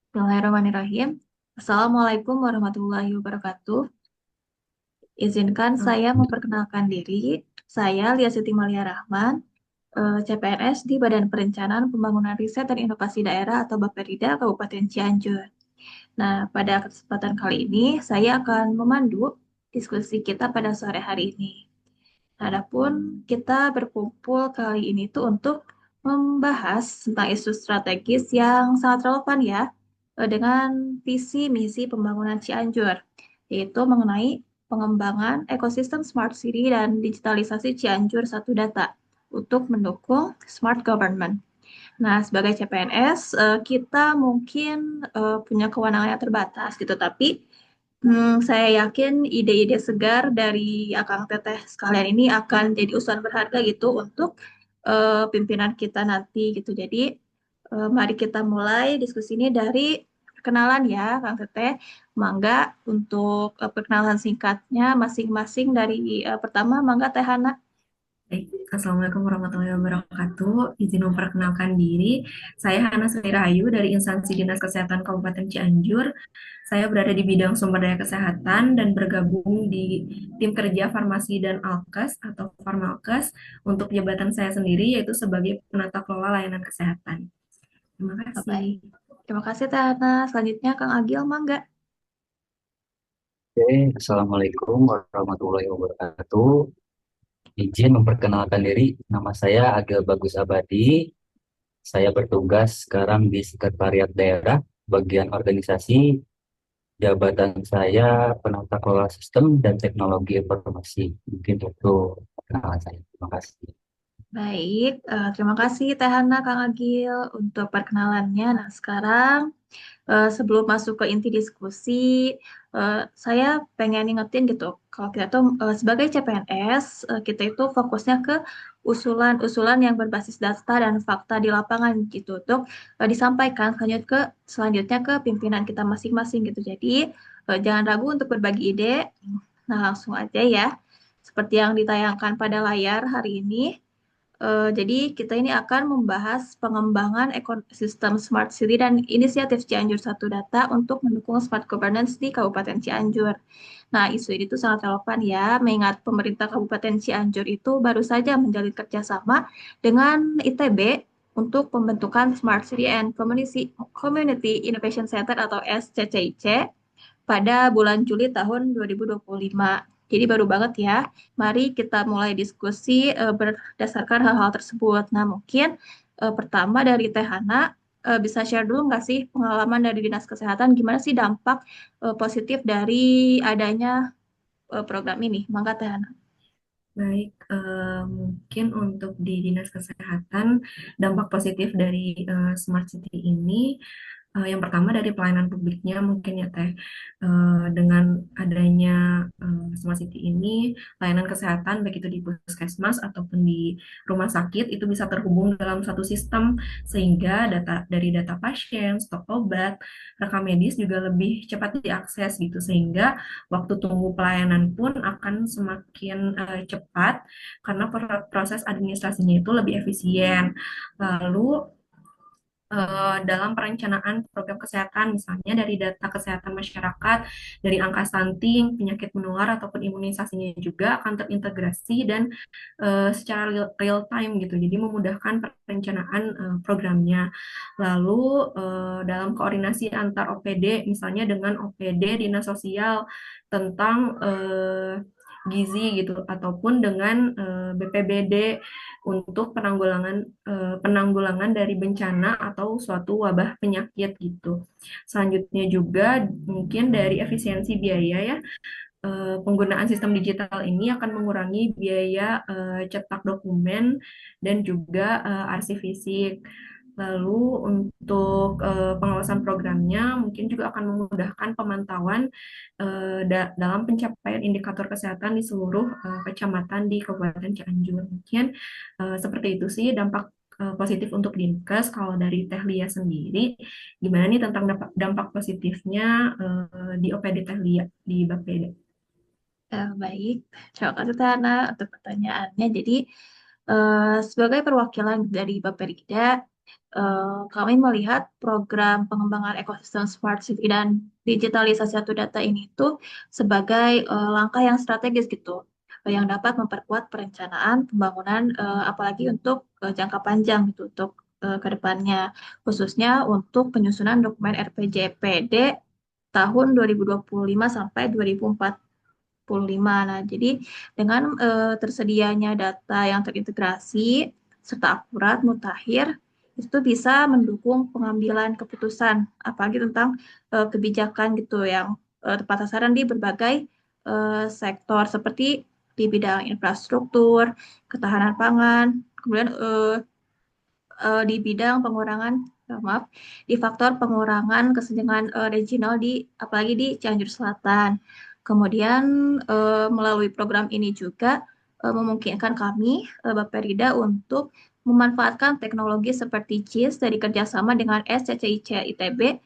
Bismillahirrahmanirrahim. Assalamualaikum warahmatullahi wabarakatuh. Izinkan saya memperkenalkan diri. Saya Lia Siti Malia Rahman, CPNS di Badan Perencanaan Pembangunan Riset dan Inovasi Daerah atau Bapperida Kabupaten Cianjur. Nah, pada kesempatan kali ini saya akan memandu diskusi kita pada sore hari ini. Adapun kita berkumpul kali ini tuh untuk membahas tentang isu strategis yang sangat relevan ya dengan visi misi pembangunan Cianjur, yaitu mengenai pengembangan ekosistem smart city dan digitalisasi Cianjur Satu Data untuk mendukung smart government. Nah, sebagai CPNS, kita mungkin punya kewenangan yang terbatas gitu, tapi saya yakin ide-ide segar dari Akang Teteh sekalian ini akan jadi usulan berharga gitu untuk pimpinan kita nanti gitu. Jadi, mari kita mulai diskusi ini dari perkenalan ya, Kang Teteh. Mangga untuk perkenalan singkatnya masing-masing dari pertama, Mangga Teh Hana. Baik, Assalamualaikum warahmatullahi wabarakatuh. Izin memperkenalkan diri, saya Hana Sri Rahayu dari Instansi Dinas Kesehatan Kabupaten Cianjur. Saya berada di bidang sumber daya kesehatan dan bergabung di tim kerja farmasi dan alkes atau farmalkes untuk jabatan saya sendiri yaitu sebagai penata kelola layanan kesehatan. Terima Baik. kasih. Terima kasih Teh Hana. Selanjutnya Kang Agil, Mangga. Oke, Assalamualaikum warahmatullahi wabarakatuh. Izin memperkenalkan diri, nama saya Agil Bagus Abadi. Saya bertugas sekarang di Sekretariat Daerah, bagian organisasi. Jabatan saya penata kelola sistem dan teknologi informasi. Mungkin itu perkenalan saya. Terima kasih. Baik, terima kasih Teh Hana, Kang Agil untuk perkenalannya. Nah, sekarang sebelum masuk ke inti diskusi, saya pengen ingetin gitu, kalau kita tuh sebagai CPNS, kita itu fokusnya ke usulan-usulan yang berbasis data dan fakta di lapangan gitu, untuk disampaikan selanjutnya ke pimpinan kita masing-masing gitu. Jadi, jangan ragu untuk berbagi ide. Nah, langsung aja ya. Seperti yang ditayangkan pada layar hari ini, jadi kita ini akan membahas pengembangan ekosistem Smart City dan inisiatif Cianjur Satu Data untuk mendukung smart governance di Kabupaten Cianjur. Nah, isu ini tuh sangat relevan ya, mengingat pemerintah Kabupaten Cianjur itu baru saja menjalin kerjasama dengan ITB untuk pembentukan Smart City and Community Innovation Center atau SCCIC pada bulan Juli tahun 2025. Jadi baru banget ya. Mari kita mulai diskusi berdasarkan hal-hal tersebut. Nah, mungkin pertama dari Teh Hana, bisa share dulu nggak sih pengalaman dari Dinas Kesehatan, gimana sih dampak positif dari adanya program ini? Mangga Teh Hana. Baik, mungkin untuk di Dinas Kesehatan, dampak positif dari Smart City ini yang pertama dari pelayanan publiknya mungkin ya Teh. Dengan adanya Smart City ini, layanan kesehatan baik itu di puskesmas ataupun di rumah sakit itu bisa terhubung dalam satu sistem sehingga data pasien, stok obat, rekam medis juga lebih cepat diakses gitu sehingga waktu tunggu pelayanan pun akan semakin cepat karena proses administrasinya itu lebih efisien. Lalu dalam perencanaan program kesehatan, misalnya dari data kesehatan masyarakat, dari angka stunting, penyakit menular, ataupun imunisasinya juga akan terintegrasi dan secara real time gitu, jadi memudahkan perencanaan programnya. Lalu dalam koordinasi antar OPD, misalnya dengan OPD Dinas Sosial tentang gizi gitu, ataupun dengan BPBD untuk penanggulangan dari bencana atau suatu wabah penyakit gitu. Selanjutnya juga mungkin dari efisiensi biaya ya, penggunaan sistem digital ini akan mengurangi biaya cetak dokumen dan juga arsip fisik. Lalu untuk pengawasan programnya mungkin juga akan memudahkan pemantauan dalam pencapaian indikator kesehatan di seluruh kecamatan di Kabupaten Cianjur. Mungkin seperti itu sih dampak positif untuk Dinkes. Kalau dari Teh Lia sendiri, gimana nih tentang dampak positifnya di OPD Teh Lia di Bapeda? Baik, terima kasih Teh Hana untuk pertanyaannya. Jadi, sebagai perwakilan dari Bapperida, Kami melihat program pengembangan ekosistem Smart City dan digitalisasi satu data ini tuh sebagai langkah yang strategis gitu, yang dapat memperkuat perencanaan pembangunan, apalagi untuk jangka panjang gitu, untuk ke depannya, khususnya untuk penyusunan dokumen RPJPD tahun 2025 sampai 2045. Nah, jadi dengan tersedianya data yang terintegrasi serta akurat, mutakhir, itu bisa mendukung pengambilan keputusan, apalagi tentang kebijakan gitu yang tepat sasaran di berbagai sektor seperti di bidang infrastruktur, ketahanan pangan, kemudian di bidang pengurangan, maaf, di faktor pengurangan kesenjangan regional di apalagi di Cianjur Selatan. Kemudian melalui program ini juga memungkinkan kami Bapperida untuk memanfaatkan teknologi seperti JIS dari kerjasama dengan SCCIC ITB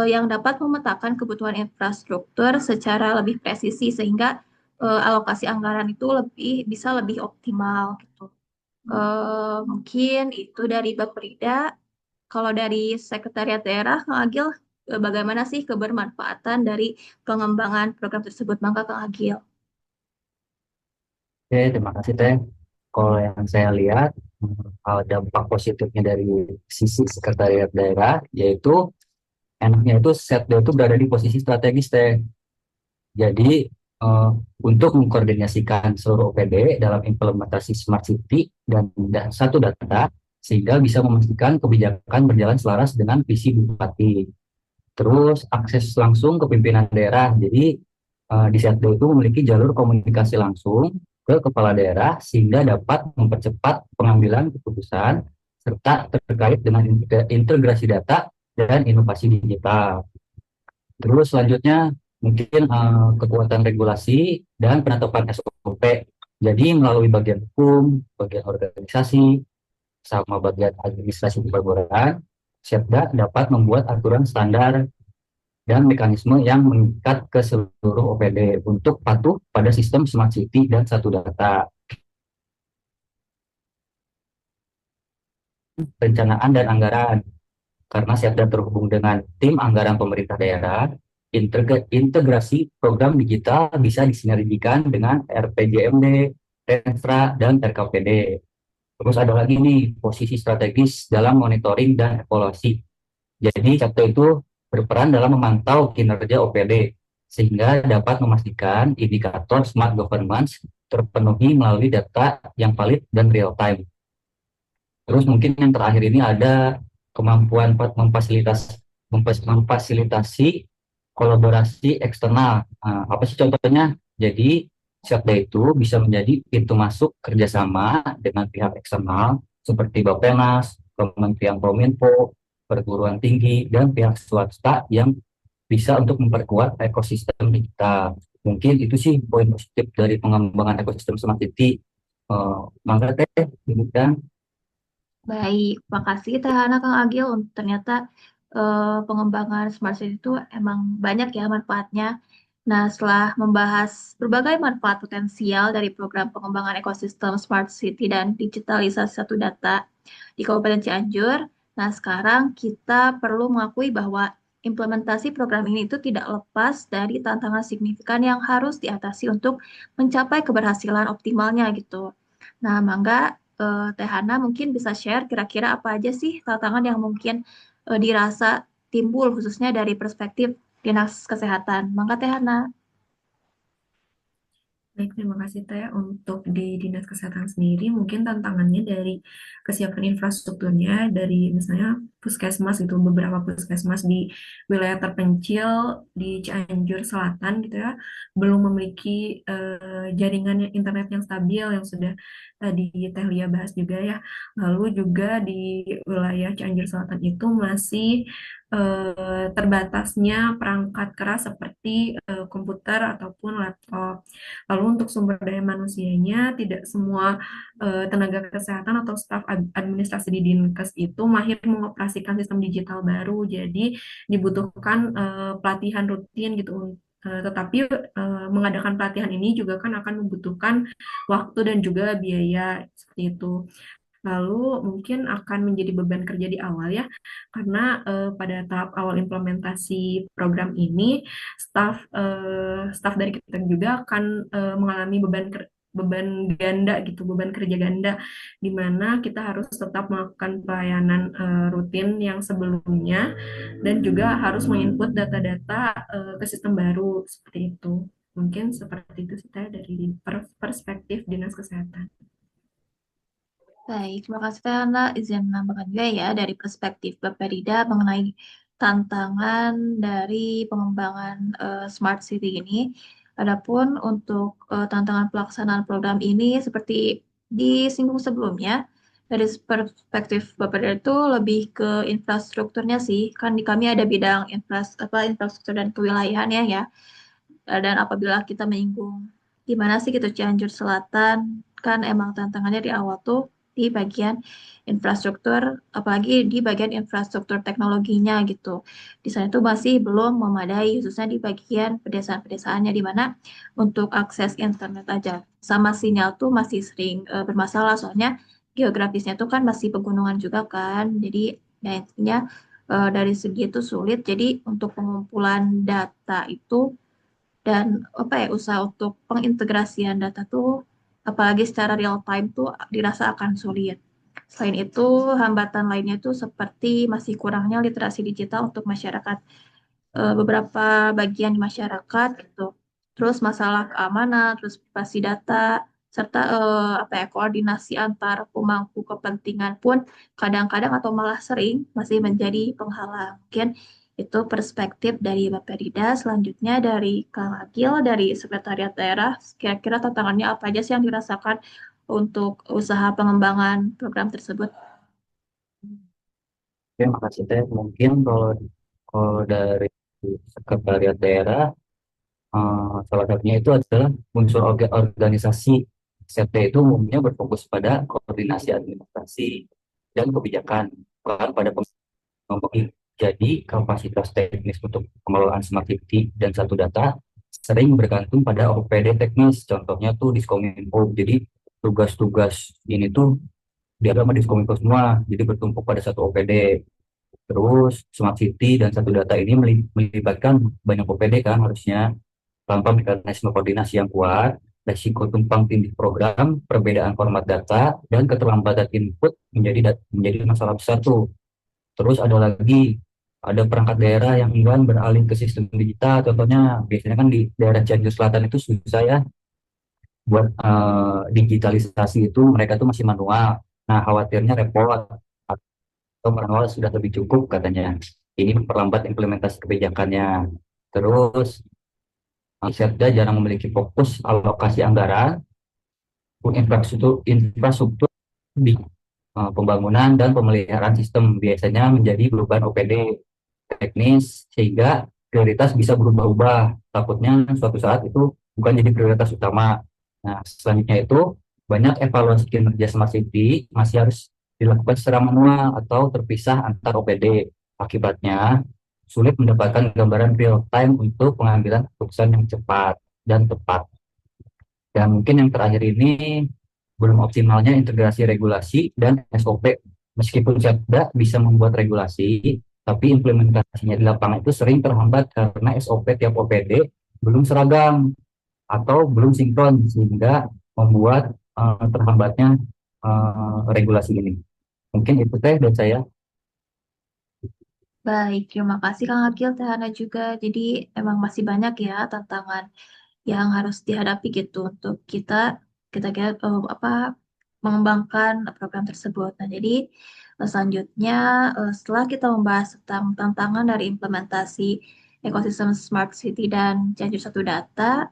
yang dapat memetakan kebutuhan infrastruktur secara lebih presisi sehingga alokasi anggaran itu bisa lebih optimal gitu. Mungkin itu dari Bapperida. Kalau dari Sekretariat Daerah, Kang Agil, bagaimana sih kebermanfaatan dari pengembangan program tersebut? Maka Kang Agil. Oke, terima kasih Teh. Kalau yang saya lihat, dampak positifnya dari sisi sekretariat daerah, yaitu enaknya itu Setda itu berada di posisi strategis Teh. Jadi eh, untuk mengkoordinasikan seluruh OPD dalam implementasi Smart City dan satu data, sehingga bisa memastikan kebijakan berjalan selaras dengan visi Bupati. Terus akses langsung ke pimpinan daerah. Jadi di Setda itu memiliki jalur komunikasi langsung ke kepala daerah sehingga dapat mempercepat pengambilan keputusan serta terkait dengan integrasi data dan inovasi digital. Terus selanjutnya mungkin kekuatan regulasi dan penetapan SOP. Jadi melalui bagian hukum, bagian organisasi, sama bagian administrasi perburuan, Setda dapat membuat aturan standar dan mekanisme yang mengikat ke seluruh OPD untuk patuh pada sistem Smart City dan satu data. Perencanaan dan anggaran, karena Setda terhubung dengan tim anggaran pemerintah daerah, integrasi program digital bisa disinergikan dengan RPJMD, Renfra, dan RKPD. Terus ada lagi nih posisi strategis dalam monitoring dan evaluasi. Jadi Setda itu berperan dalam memantau kinerja OPD sehingga dapat memastikan indikator smart governance terpenuhi melalui data yang valid dan real time. Terus mungkin yang terakhir ini ada kemampuan memfasilitasi kolaborasi eksternal. Nah, apa sih contohnya? Jadi Setda itu bisa menjadi pintu masuk kerjasama dengan pihak eksternal seperti Bappenas, Kementerian Kominfo, perguruan tinggi, dan pihak swasta yang bisa untuk memperkuat ekosistem digital. Mungkin itu sih poin positif dari pengembangan ekosistem smart city. Mangga teh, demikian. Baik, makasih Teh Hana Kang Agil. Ternyata pengembangan Smart City itu emang banyak ya manfaatnya. Nah, setelah membahas berbagai manfaat potensial dari program pengembangan ekosistem Smart City dan digitalisasi satu data di Kabupaten Cianjur, nah sekarang kita perlu mengakui bahwa implementasi program ini itu tidak lepas dari tantangan signifikan yang harus diatasi untuk mencapai keberhasilan optimalnya gitu. Nah, Mangga, Teh Hana mungkin bisa share kira-kira apa aja sih tantangan yang mungkin dirasa timbul khususnya dari perspektif Dinas Kesehatan. Mangga Teh Hana. Baik, terima kasih Teh. Untuk di Dinas Kesehatan sendiri, mungkin tantangannya dari kesiapan infrastrukturnya, dari misalnya puskesmas itu, beberapa puskesmas di wilayah terpencil di Cianjur Selatan gitu ya, belum memiliki jaringan internet yang stabil yang sudah tadi Teh Lia bahas juga ya. Lalu juga di wilayah Cianjur Selatan itu masih terbatasnya perangkat keras seperti komputer ataupun laptop. Lalu untuk sumber daya manusianya, tidak semua tenaga kesehatan atau staf administrasi di Dinkes itu mahir mengoperasikan sistem digital baru. Jadi dibutuhkan pelatihan rutin gitu. Tetapi mengadakan pelatihan ini juga kan akan membutuhkan waktu dan juga biaya seperti itu. lalu mungkin akan menjadi beban kerja di awal ya, karena pada tahap awal implementasi program ini, staf dari kita juga akan mengalami beban ganda gitu, beban kerja ganda, di mana kita harus tetap melakukan pelayanan rutin yang sebelumnya dan juga harus menginput data-data ke sistem baru seperti itu. Mungkin seperti itu sih Teh, dari perspektif Dinas Kesehatan. Baik, terima kasih Tana. Izin menambahkan juga ya dari perspektif Bapak Rida mengenai tantangan dari pengembangan Smart City ini. Adapun untuk tantangan pelaksanaan program ini seperti disinggung sebelumnya, dari perspektif Bapak Rida itu lebih ke infrastrukturnya sih. Kan di kami ada bidang infrastruktur dan kewilayahan ya. Dan apabila kita menyinggung gimana sih gitu Cianjur Selatan, kan emang tantangannya di awal tuh di bagian infrastruktur, apalagi di bagian infrastruktur teknologinya gitu. Di sana tuh masih belum memadai, khususnya di bagian pedesaan-pedesaannya di mana untuk akses internet aja sama sinyal tuh masih sering bermasalah soalnya geografisnya tuh kan masih pegunungan juga kan. Jadi ya intinya dari segi itu sulit. Jadi untuk pengumpulan data itu dan apa ya usaha untuk pengintegrasian data tuh apalagi secara real time tuh dirasa akan sulit. Selain itu, hambatan lainnya tuh seperti masih kurangnya literasi digital untuk masyarakat beberapa bagian di masyarakat gitu. Terus masalah keamanan, terus privasi data, serta apa ya koordinasi antar pemangku kepentingan pun kadang-kadang atau malah sering masih menjadi penghalang. Mungkin itu perspektif dari Bapak Rida. Selanjutnya dari Kang Agil dari Sekretariat Daerah, kira-kira tantangannya apa aja sih yang dirasakan untuk usaha pengembangan program tersebut? Oke, makasih Teh. Mungkin kalau dari sekretariat daerah, salah satunya itu adalah unsur organisasi. SET itu umumnya berfokus pada koordinasi administrasi dan kebijakan, bukan pada pengembangan. Jadi, kapasitas teknis untuk pengelolaan smart city dan satu data sering bergantung pada OPD teknis. Contohnya tuh Diskominfo. Jadi, tugas-tugas ini tuh diagram sama Diskominfo semua. Jadi, bertumpuk pada satu OPD. Terus Smart City dan satu data ini melibatkan banyak OPD kan harusnya tanpa mekanisme koordinasi yang kuat, resiko tumpang tindih program, perbedaan format data, dan keterlambatan input menjadi masalah besar tuh. Terus ada perangkat daerah yang enggan beralih ke sistem digital. Contohnya biasanya kan di daerah Cianjur Selatan itu susah ya buat digitalisasi itu mereka tuh masih manual. Nah, khawatirnya repot atau manual sudah lebih cukup katanya. Ini memperlambat implementasi kebijakannya. Terus, Setda jarang memiliki fokus alokasi anggaran untuk infrastruktur di pembangunan dan pemeliharaan sistem biasanya menjadi beban OPD teknis sehingga prioritas bisa berubah-ubah. Takutnya suatu saat itu bukan jadi prioritas utama. Nah, selanjutnya itu banyak evaluasi kinerja Smart City masih harus dilakukan secara manual atau terpisah antar OPD. Akibatnya sulit mendapatkan gambaran real time untuk pengambilan keputusan yang cepat dan tepat. Dan mungkin yang terakhir ini belum optimalnya integrasi regulasi dan SOP. Meskipun Setda bisa membuat regulasi, tapi implementasinya di lapangan itu sering terhambat karena SOP tiap OPD belum seragam atau belum sinkron sehingga membuat terhambatnya regulasi ini. Mungkin itu teh dari saya. Baik, terima kasih Kang Agil, Tehana juga. Jadi emang masih banyak ya tantangan yang harus dihadapi gitu untuk kita apa mengembangkan program tersebut. Nah, jadi selanjutnya setelah kita membahas tentang tantangan dari implementasi ekosistem Smart City dan Cianjur Satu Data,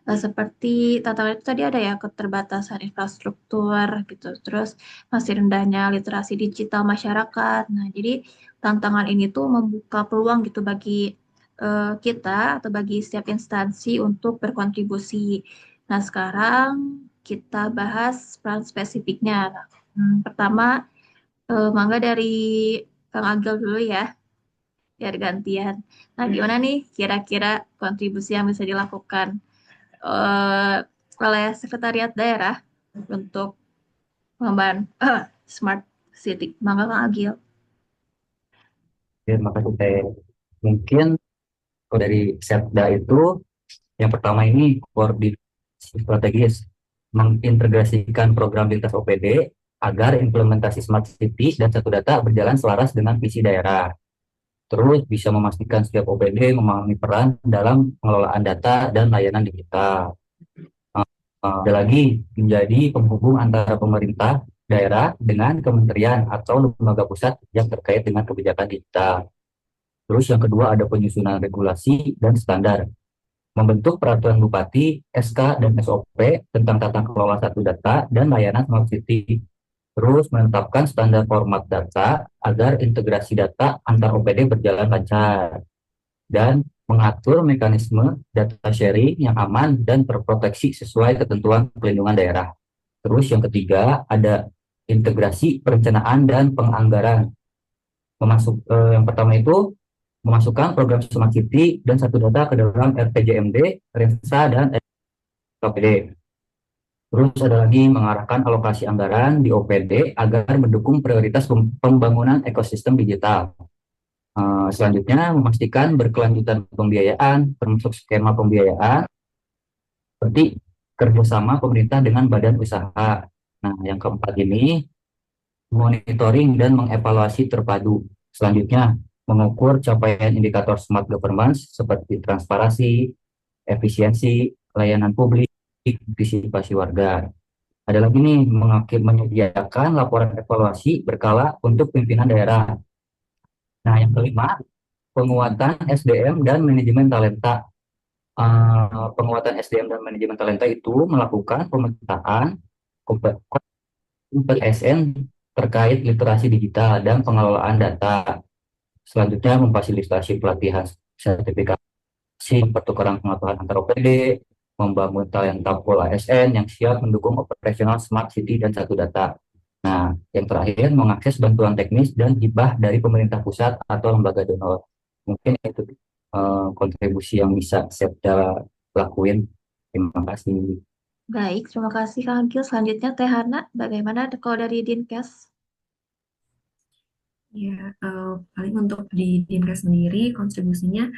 seperti tantangan itu tadi ada ya keterbatasan infrastruktur gitu, terus masih rendahnya literasi digital masyarakat. Nah, jadi tantangan ini tuh membuka peluang gitu bagi kita atau bagi setiap instansi untuk berkontribusi. Nah, sekarang kita bahas peran spesifiknya. Nah, pertama, mangga dari Kang Agil dulu ya, biar gantian. Nah, gimana nih kira-kira kontribusi yang bisa dilakukan oleh sekretariat daerah untuk pengembangan Smart City. Mangga Kang Agil. Terima kasih Teh. Mungkin kalau dari Setda itu yang pertama ini koordinasi strategis mengintegrasikan program lintas OPD agar implementasi Smart City dan satu data berjalan selaras dengan visi daerah. Terus bisa memastikan setiap OPD memahami peran dalam pengelolaan data dan layanan digital. Ada lagi menjadi penghubung antara pemerintah daerah dengan kementerian atau lembaga pusat yang terkait dengan kebijakan digital. Terus yang kedua ada penyusunan regulasi dan standar, membentuk peraturan bupati, SK, dan SOP tentang tata kelola satu data dan layanan Smart City. Terus menetapkan standar format data agar integrasi data antar OPD berjalan lancar dan mengatur mekanisme data sharing yang aman dan terproteksi sesuai ketentuan pelindungan daerah. Terus yang ketiga ada integrasi perencanaan dan penganggaran. Yang pertama itu memasukkan program Smart City dan satu data ke dalam RPJMD, Rensa, dan OPD. Terus ada lagi mengarahkan alokasi anggaran di OPD agar mendukung prioritas pembangunan ekosistem digital. Selanjutnya memastikan berkelanjutan pembiayaan, termasuk skema pembiayaan, seperti kerjasama pemerintah dengan badan usaha. Nah, yang keempat ini monitoring dan mengevaluasi terpadu. Selanjutnya, mengukur capaian indikator smart governance seperti transparansi, efisiensi, layanan publik, partisipasi warga. Ada lagi nih, menyediakan laporan evaluasi berkala untuk pimpinan daerah. Nah, yang kelima, penguatan SDM dan manajemen talenta. Penguatan SDM dan manajemen talenta itu melakukan pemetaan PSN terkait literasi digital dan pengelolaan data. Selanjutnya memfasilitasi pelatihan sertifikasi, pertukaran pengetahuan antar OPD, membangun talenta pool ASN yang siap mendukung operasional Smart City dan satu data. Nah, yang terakhir mengakses bantuan teknis dan hibah dari pemerintah pusat atau lembaga donor. Mungkin itu kontribusi yang bisa Sepda lakuin. Terima kasih. Baik, terima kasih Kang Agil. Selanjutnya Teh Hana, bagaimana kalau dari Dinkes? Ya, paling untuk di Dinkes sendiri kontribusinya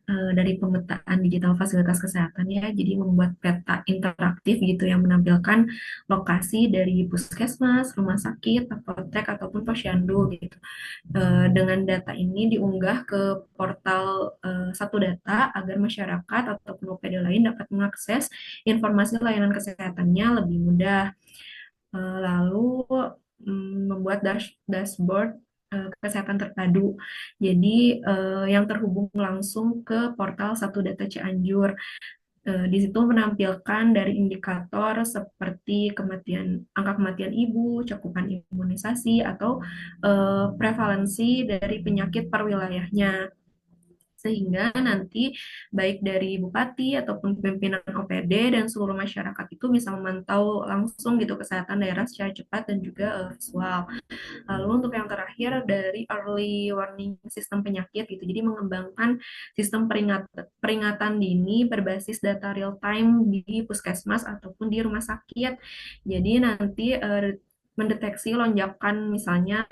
dari pemetaan digital fasilitas kesehatan ya, jadi membuat peta interaktif gitu yang menampilkan lokasi dari puskesmas, rumah sakit, apotek ataupun posyandu gitu. Dengan data ini diunggah ke portal satu data agar masyarakat ataupun OPD lain dapat mengakses informasi layanan kesehatannya lebih mudah. Lalu membuat dashboard kesehatan terpadu. Jadi yang terhubung langsung ke portal Satu Data Cianjur. Di situ menampilkan dari indikator seperti angka kematian ibu, cakupan imunisasi, atau prevalensi dari penyakit per wilayahnya. Sehingga nanti baik dari bupati ataupun pimpinan OPD dan seluruh masyarakat itu bisa memantau langsung gitu kesehatan daerah secara cepat dan juga visual. Lalu untuk yang terakhir dari early warning sistem penyakit gitu. Jadi mengembangkan sistem peringatan dini berbasis data real time di puskesmas ataupun di rumah sakit. Jadi nanti mendeteksi lonjakan misalnya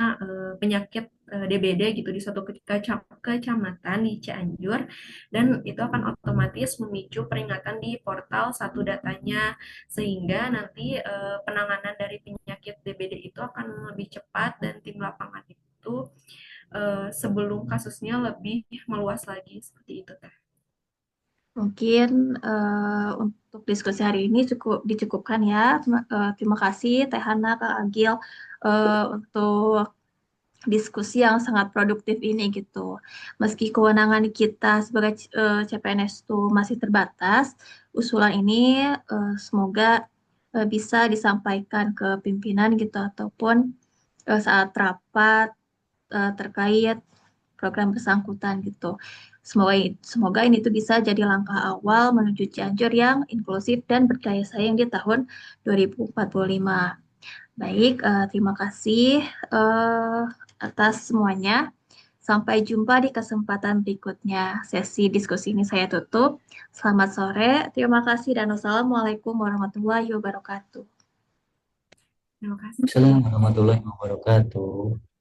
penyakit DBD gitu di suatu kecamatan di Cianjur, dan itu akan otomatis memicu peringatan di portal satu datanya, sehingga nanti penanganan dari penyakit DBD itu akan lebih cepat dan tim lapangan itu sebelum kasusnya lebih meluas lagi seperti itu Teh. Mungkin untuk diskusi hari ini dicukupkan ya. Terima kasih Teh Hana, Kang Agil untuk diskusi yang sangat produktif ini gitu. Meski kewenangan kita sebagai CPNS itu masih terbatas, usulan ini semoga bisa disampaikan ke pimpinan gitu ataupun saat rapat terkait program bersangkutan gitu. Semoga semoga ini tuh bisa jadi langkah awal menuju Cianjur yang inklusif dan berdaya saing di tahun 2045. Baik, terima kasih eh, atas semuanya. Sampai jumpa di kesempatan berikutnya. Sesi diskusi ini saya tutup. Selamat sore, terima kasih dan wassalamualaikum warahmatullahi wabarakatuh. Terima kasih. Assalamualaikum warahmatullahi wabarakatuh.